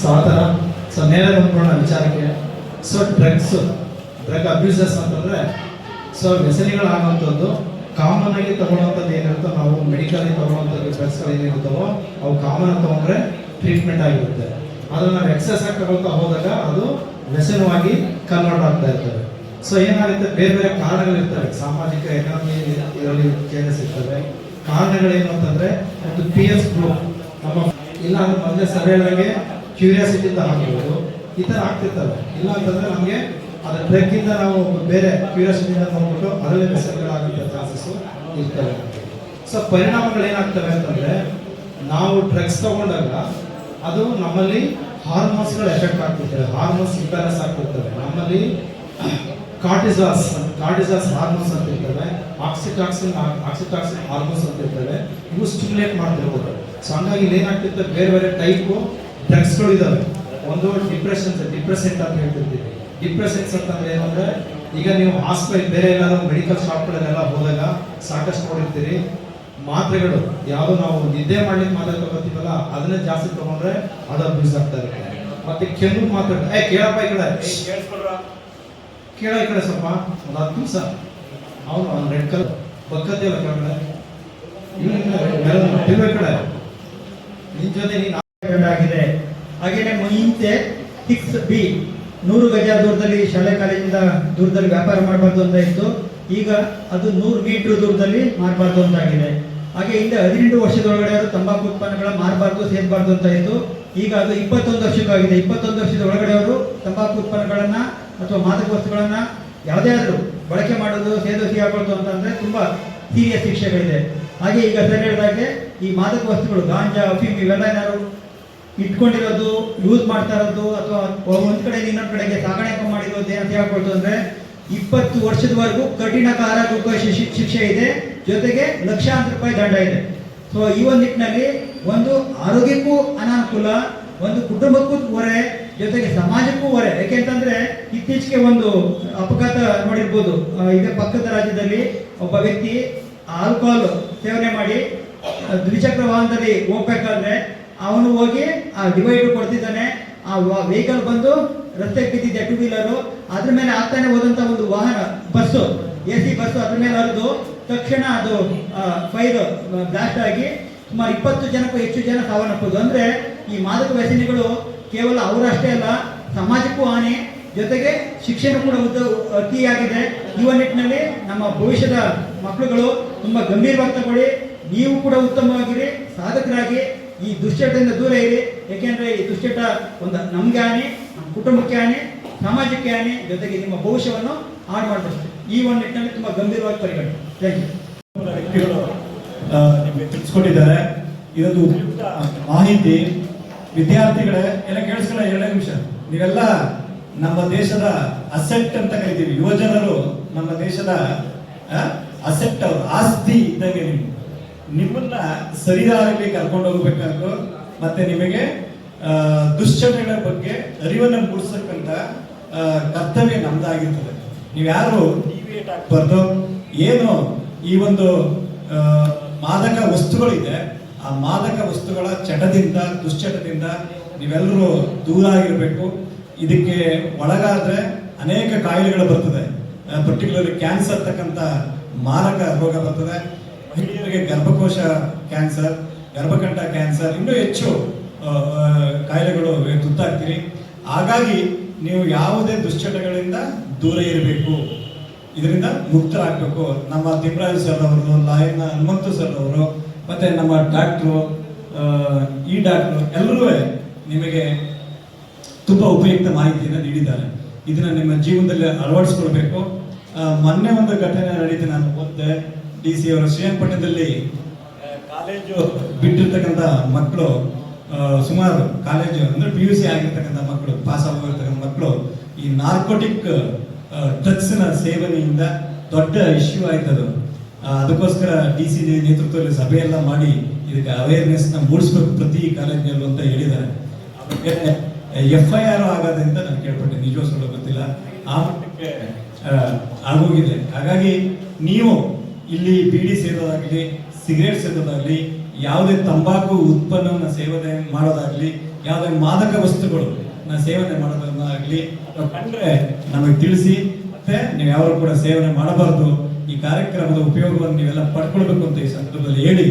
So ಆ ಥರ. So ನೇರ ಬಂದ್ಕೊಳ್ಳೋಣ ವಿಚಾರಕ್ಕೆ. ಸೊ ಡ್ರಗ್ ಅಬ್ಯೂಸಸ್ ಅಂತಂದರೆ ಸೊ ವ್ಯಸನಿಗಳಾಗುವಂಥದ್ದು ಕಾಮನ್ ಆಗಿ ತಗೊಳ್ಳೋಂಥದ್ದು ಏನಿರುತ್ತೋ, ನಾವು ಮೆಡಿಕಲಿ ತಗೊಳ್ಳೋಂಥದ್ದು ಡ್ರಗ್ಸ್ಗಳು ಏನಿರುತ್ತವೋ ಅವು ಕಾಮನ್ ಆಗಿ ತೊಗೊಂಡ್ರೆ ಟ್ರೀಟ್ಮೆಂಟ್ ಆಗಿರುತ್ತೆ. ಆದರೆ ನಾವು ಎಕ್ಸಸ್ ಆಗಿ ತಗೊಳ್ತಾ ಹೋದಾಗ ಅದು ವ್ಯಸನವಾಗಿ ಕನ್ವರ್ಟ್ ಆಗ್ತಾ ಇರ್ತವೆ. ಸೊ ಏನಾಗುತ್ತೆ, ಬೇರೆ ಬೇರೆ ಕಾರಣಗಳಿರ್ತವೆ, ಸಾಮಾಜಿಕ ಎಕಾನಮಿ ಇದರಲ್ಲಿ ಚೇಂಜಸ್ ಇರ್ತವೆ. ಕಾರಣಗಳೇನು ಅಂತಂದರೆ ಒಂದು PS ಗ್ರೂಪ್ ನಮ್ಮ ಇಲ್ಲ ಅಂದ್ರೆ ಮೊದಲೇ ಸರಿಯಾಗಿ ಕ್ಯೂರಿಯಾಸಿಟಿಯಿಂದ ಹಾಕಿರೋದು ಈ ಥರ ಆಗ್ತಿರ್ತವೆ. ಇಲ್ಲ ಅಂತಂದರೆ ನಮಗೆ ಅದರ ಡ್ರಗ್ಗಿಂದ ನಾವು ಬೇರೆ ಕ್ಯೂರಿಯಾಸಿಟಿಯಿಂದ ನೋಡ್ಬಿಟ್ಟು ಅದರಲ್ಲಿ ವ್ಯಸನಗಳಾಗುವಂಥ ಚಾನ್ಸಸ್ಸು ಇರ್ತವೆ. ಸೊ ಪರಿಣಾಮಗಳೇನಾಗ್ತವೆ ಅಂತಂದರೆ ನಾವು ಡ್ರಗ್ಸ್ ತಗೊಂಡಾಗ ಅದು ನಮ್ಮಲ್ಲಿ ಹಾರ್ಮೋನ್ಸ್ಗಳು ಎಫೆಕ್ಟ್ ಆಗ್ತಿರ್ತವೆ, ಹಾರ್ಮೋನ್ಸ್ ಇಂಬ್ಯಾಲೆನ್ಸ್ ಆಗ್ತಿರ್ತವೆ. ನಮ್ಮಲ್ಲಿ ಕಾರ್ಟಿಸಾಸ್ ಹಾರ್ಮೋನ್ಸ್ ಅಂತ ಇರ್ತವೆ, ಆಕ್ಸಿಟಾಕ್ಸಿನ್ ಹಾರ್ಮೋನ್ಸ್ ಅಂತ ಇರ್ತವೆ. ಇವು ಸ್ಟಿಮ್ಯುಲೇಟ್ ಮಾಡ್ತಿರ್ಬೋದು. ಸೊ ಹಂಗಾಗಿ ಇಲ್ಲಿ ಏನಾಗ್ತಿರ್ತವೆ, ಬೇರೆ ಬೇರೆ ಟೈಪು ಡ್ರಗ್ಸ್ಗಳು ಇದಾವೆ. ಒಂದು ಡಿಪ್ರೆಸೆಂಟ್ ಅಂತ ಹೇಳ್ತಿರ್ತೀವಿ. ಡಿಪ್ರೆಸೆಂಟ್ಸ್ ಅಂತಂದ್ರೆ ಏನಂದ್ರೆ, ಈಗ ನೀವು ಬೇರೆ ಏನಾದ್ರು ಮೆಡಿಕಲ್ ಶಾಪ್ಗಳಲ್ಲೆಲ್ಲ ಹೋದಾಗ ಸಾಕಷ್ಟು ನೋಡಿರ್ತೀರಿ, ಮಾತ್ರೆಗಳು ಯಾವುದು ನಾವು ನಿದ್ದೆ ಮಾಡ್ಲಿಕ್ಕೆ ಮಾತ್ರೆ ತಗೋತೀವಲ್ಲ ಅದನ್ನೇ ಜಾಸ್ತಿ ತಗೊಂಡ್ರೆ ಅದು ಅಬ್ಯೂಸ್ ಆಗ್ತಾ ಇರುತ್ತೆ. ಮತ್ತೆ ಕೆಮ್ಮು ಮಾತ್ರೆ ಕೇಳಪ್ಪ ಈ ಕಡೆ ಕೇಳ ಈ ಕಡೆ ಸ್ವಲ್ಪ ಒಂದು 10 ನಿಮಿಷ ಅವನು ರೆಡ್ ಕಲರ್ ಬಕ್ಕತ್ತಿಲ್ಲ ಕೆಳಗಡೆ ಕಡೆ ನಿನ್ ಜೊತೆ ನೀನು ಆಗಿದೆ. ಹಾಗೇನೆ ಹಿಂದೆ 6B 100 ಗಜ ದೂರದಲ್ಲಿ ಶಾಲೆ ಕಾಲೇಜಿಂದ ದೂರದಲ್ಲಿ ವ್ಯಾಪಾರ ಮಾಡಬಾರ್ದು ಅಂತ ಇತ್ತು. ಈಗ ಅದು 100 ಮೀಟರ್ ದೂರದಲ್ಲಿ ಮಾರಬಾರ್ದು ಅಂತ ಆಗಿದೆ. ಹಾಗೆ ಹಿಂದೆ 18 ವರ್ಷದೊಳಗಡೆ ಅವರು ತಂಬಾಕು ಉತ್ಪನ್ನಗಳ ಮಾರಬಾರ್ದು ಸೇದಬಾರ್ದು ಅಂತ ಇತ್ತು. ಈಗ ಅದು 21 ವರ್ಷಕ್ಕಾಗಿದೆ. 21 ವರ್ಷದ ಒಳಗಡೆ ಅವರು ತಂಬಾಕು ಉತ್ಪನ್ನಗಳನ್ನ ಅಥವಾ ಮಾದಕ ವಸ್ತುಗಳನ್ನ ಯಾವುದೇ ಆದರೂ ಬಳಕೆ ಮಾಡೋದು, ಸೇದೋಸಿ ಹಾಕೊಳ್ಳೋದು ಅಂತಂದ್ರೆ ತುಂಬಾ ಸೀರಿಯಸ್ ಶಿಕ್ಷೆಗಳಿದೆ. ಹಾಗೆ ಈಗ ಸರ್ ಹೇಳಿದಾಗೆ ಈ ಮಾದಕ ವಸ್ತುಗಳು ಗಾಂಜಾ, ಅಫೀಮ್ ಇವೆಲ್ಲ ಏನಾದ್ರು ಇಟ್ಕೊಂಡಿರೋದು, ಯೂಸ್ ಮಾಡ್ತಾ ಇರೋದು ಅಥವಾ ಒಂದ್ ಕಡೆ ಇನ್ನೊಂದ್ ಕಡೆಗೆ ಸಾಗಾಣಿಕೆ ಮಾಡಿರೋದು ಏನಂತ ಹೇಳ್ಕೊಳ್ತು ಅಂದ್ರೆ 20 ವರ್ಷದವರೆಗೂ ಕಠಿಣ ಕಾರಾಗೃಹ ಶಿಕ್ಷೆ ಇದೆ, ಜೊತೆಗೆ ಲಕ್ಷಾಂತರ ರೂಪಾಯಿ ದಂಡ ಇದೆ. ಸೊ ಈ ಒಂದು ನಿಟ್ಟಿನಲ್ಲಿ ಒಂದು ಆರೋಗ್ಯಕ್ಕೂ ಅನಾನುಕೂಲ, ಒಂದು ಕುಟುಂಬಕ್ಕೂ ಹೊರೆ, ಜೊತೆಗೆ ಸಮಾಜಕ್ಕೂ ಹೊರೆ. ಯಾಕೆಂತಂದ್ರೆ ಇತ್ತೀಚೆಗೆ ಒಂದು ಅಪಘಾತ ನೋಡಿರ್ಬೋದು. ಈಗ ಪಕ್ಕದ ರಾಜ್ಯದಲ್ಲಿ ಒಬ್ಬ ವ್ಯಕ್ತಿ ಆಲ್ಕೋಹಾಲ್ ಸೇವನೆ ಮಾಡಿ ದ್ವಿಚಕ್ರ ವಾಹನದಲ್ಲಿ ಹೋಗ್ಬೇಕಾದ್ರೆ ಅವನು ಹೋಗಿ ಆ ಡಿವೈಡರ್ ಕೊಡ್ತಿದ್ದಾನೆ, ಆ ವೆಹಿಕಲ್ ಬಂದು ರಸ್ತೆಗೆ ಬಿದ್ದಿದೆ, 2 ವೀಲರು. ಅದ್ರ ಮೇಲೆ ಆಗ್ತಾನೆ ಹೋದಂತ ಒಂದು ವಾಹನ ಬಸ್ಸು, AC ಬಸ್ಸು ಅದ್ರ ಮೇಲೆ ಹರಿದು ತಕ್ಷಣ ಅದು ಫೈರ್ ಬ್ಲಾಸ್ಟ್ ಆಗಿ ಸುಮಾರು 20 ಜನಕ್ಕೂ ಹೆಚ್ಚು ಜನ ಸಾವನ್ನಪ್ಪೋದು. ಅಂದ್ರೆ ಈ ಮಾದಕ ವ್ಯಸನಿಗಳು ಕೇವಲ ಅವರಷ್ಟೇ ಅಲ್ಲ, ಸಮಾಜಕ್ಕೂ ಹಾನಿ, ಜೊತೆಗೆ ಶಿಕ್ಷಣ ಕೂಡ ಅತಿಯಾಗಿದೆ. ಈ ಒಂದು ನಿಟ್ಟಿನಲ್ಲಿ ನಮ್ಮ ಭವಿಷ್ಯದ ಮಕ್ಕಳುಗಳು ತುಂಬಾ ಗಂಭೀರವಾಗಿ ತಗೊಳ್ಳಿ. ನೀವು ಕೂಡ ಉತ್ತಮವಾಗಿರಿ, ಸಾಧಕರಾಗಿ ಈ ದುಶ್ಚಟದಿಂದ ದೂರ ಇರಿ. ಯಾಕೆಂದ್ರೆ ಈ ದುಶ್ಚಟ ಒಂದು ನಮ್ಗೆ ಹಾನಿ, ನಮ್ಮ ಕುಟುಂಬಕ್ಕೆ ಹಾನಿ, ಸಮಾಜಕ್ಕೆ ಹಾನಿ, ಜೊತೆಗೆ ನಿಮ್ಮ ಭವಿಷ್ಯವನ್ನು ಹಾಳು ಮಾಡಬಹುದು. ಈ ಒಂದು ನಿಟ್ಟಿನಲ್ಲಿ ತುಂಬಾ ಗಂಭೀರವಾಗಿ ಪರಿಗಣನೆ. Thank you. ವ್ಯಕ್ತಿಗಳು ನಿಮಗೆ ತಿಳಿಸ್ಕೊಟ್ಟಿದ್ದಾರೆ. ಇದೊಂದು ಉಪಯುಕ್ತ ಮಾಹಿತಿ. ವಿದ್ಯಾರ್ಥಿಗಳೇ ಎಲ್ಲ ಕೇಳಿಸ್ಕೊಳ್ಳ, 2 ನಿಮಿಷ. ನೀವೆಲ್ಲ ನಮ್ಮ ದೇಶದ ಅಸೆಟ್ ಅಂತ ಕರಿತೀವಿ. ಯುವಜನರು ನಮ್ಮ ದೇಶದ ಅಸೆಟ್, ಅವರು ಆಸ್ತಿ ಇದ್ದಂಗೆ. ನಿಮ್ಮನ್ನ ಸರಿದಾರಿಗೆ ಕರ್ಕೊಂಡು ಹೋಗ್ಬೇಕಾದ್ರು ಮತ್ತೆ ನಿಮಗೆ ದುಶ್ಚಟಗಳ ಬಗ್ಗೆ ಅರಿವನ್ನು ಮೂಡಿಸಕ್ಕಂತ ಕರ್ತವ್ಯ ನಮ್ದಾಗಿರ್ತದೆ. ನೀವ್ಯಾರು ಡಿವಿಯೇಟ್ ಆಗ್ಬಾರ್ದು. ಏನು ಈ ಒಂದು ಮಾದಕ ವಸ್ತುಗಳಿದೆ, ಆ ಮಾದಕ ವಸ್ತುಗಳ ಚಟದಿಂದ, ದುಶ್ಚಟದಿಂದ ನೀವೆಲ್ಲರೂ ದೂರ ಆಗಿರ್ಬೇಕು. ಇದಕ್ಕೆ ಒಳಗಾದ್ರೆ ಅನೇಕ ಕಾಯಿಲೆಗಳು ಬರ್ತದೆ. ಪರ್ಟಿಕ್ಯುಲರ್ಲಿ ಕ್ಯಾನ್ಸರ್ ತಕ್ಕಂತ ಮಾರಕ ರೋಗ ಬರ್ತದೆ. ಮಹಿಳೆಯರಿಗೆ ಗರ್ಭಕೋಶ ಕ್ಯಾನ್ಸರ್, ಗರ್ಭಕಂಠ ಕ್ಯಾನ್ಸರ್, ಇನ್ನೂ ಹೆಚ್ಚು ಕಾಯಿಲೆಗಳು ತುತ್ತಾಗ್ತೀರಿ. ಹಾಗಾಗಿ ನೀವು ಯಾವುದೇ ದುಶ್ಚಟಗಳಿಂದ ದೂರ ಇರಬೇಕು, ಇದರಿಂದ ಮುಕ್ತರಾಗಬೇಕು. ನಮ್ಮ ತಿಮ್ಮರಾಜು ಸರ್ ಅವರು, ಲಾಯರ್ನ ಹನುಮಂತು ಸರ್ ಅವರು, ಮತ್ತೆ ನಮ್ಮ ಡಾಕ್ಟ್ರು, ಈ ಡಾಕ್ಟ್ರು ಎಲ್ಲರೂ ನಿಮಗೆ ತುಂಬಾ ಉಪಯುಕ್ತ ಮಾಹಿತಿಯನ್ನು ನೀಡಿದ್ದಾರೆ. ಇದನ್ನ ನಿಮ್ಮ ಜೀವನದಲ್ಲಿ ಅಳವಡಿಸ್ಕೊಳ್ಬೇಕು. ಮೊನ್ನೆ ಒಂದು ಘಟನೆ ನಡೀತು, ನಾನು ಓದಿದೆ. DC ಅವರು ಶ್ರೀರಂಗಪಟ್ಟಣದಲ್ಲಿ ಕಾಲೇಜು ಬಿಟ್ಟಿರ್ತಕ್ಕಂಥ ಮಕ್ಕಳು, ಸುಮಾರು ಕಾಲೇಜು ಅಂದ್ರೆ PUC ಆಗಿರ್ತಕ್ಕಂಥ ಮಕ್ಕಳು, ಪಾಸ್ ಆಗಿರ್ತಕ್ಕಂಥ ಮಕ್ಕಳು ಈ ನಾರ್ಕೋಟಿಕ್ ಡ್ರಗ್ಸ್ ನ ಸೇವನೆಯಿಂದ ದೊಡ್ಡ ಇಶ್ಯೂ ಆಯ್ತದು. ಅದಕ್ಕೋಸ್ಕರ DC ನೇತೃತ್ವದಲ್ಲಿ ಸಭೆಯೆಲ್ಲ ಮಾಡಿ ಇದಕ್ಕೆ ಅವೇರ್ನೆಸ್ ನ ಮೂಡಿಸ್ಬೇಕು ಪ್ರತಿ ಕಾಲೇಜಿನಲ್ಲೂ ಅಂತ ಹೇಳಿದ್ದಾರೆ. FIR ಆಗದೆ ಅಂತ ನಾನು ಕೇಳ್ಪಟ್ಟೆ, ನಿಜವೂ ಗೊತ್ತಿಲ್ಲ, ಆ ಮಟ್ಟಕ್ಕೆ ಆಗೋಗಿದೆ. ಹಾಗಾಗಿ ನೀವು ಇಲ್ಲಿ ಬೀಡಿ ಸೇದೋದಾಗ್ಲಿ, ಸಿಗರೇಟ್ ಸೇದೋದಾಗ್ಲಿ, ಯಾವುದೇ ತಂಬಾಕು ಉತ್ಪನ್ನವನ್ನು ಸೇವನೆ ಮಾಡೋದಾಗ್ಲಿ ಯಾವುದೇ ಮಾದಕ ವಸ್ತುಗಳು ಸೇವನೆ ಮಾಡೋದನ್ನಾಗ್ಲಿ ಕಂಡ್ರೆ ನಮಗೆ ತಿಳಿಸಿ, ಮತ್ತೆ ನೀವು ಯಾರು ಕೂಡ ಸೇವನೆ ಮಾಡಬಾರ್ದು. ಈ ಕಾರ್ಯಕ್ರಮದ ಉಪಯೋಗವನ್ನು ನೀವೆಲ್ಲ ಪಡ್ಕೊಳ್ಬೇಕು ಅಂತ ಈ ಸಂದರ್ಭದಲ್ಲಿ ಹೇಳಿ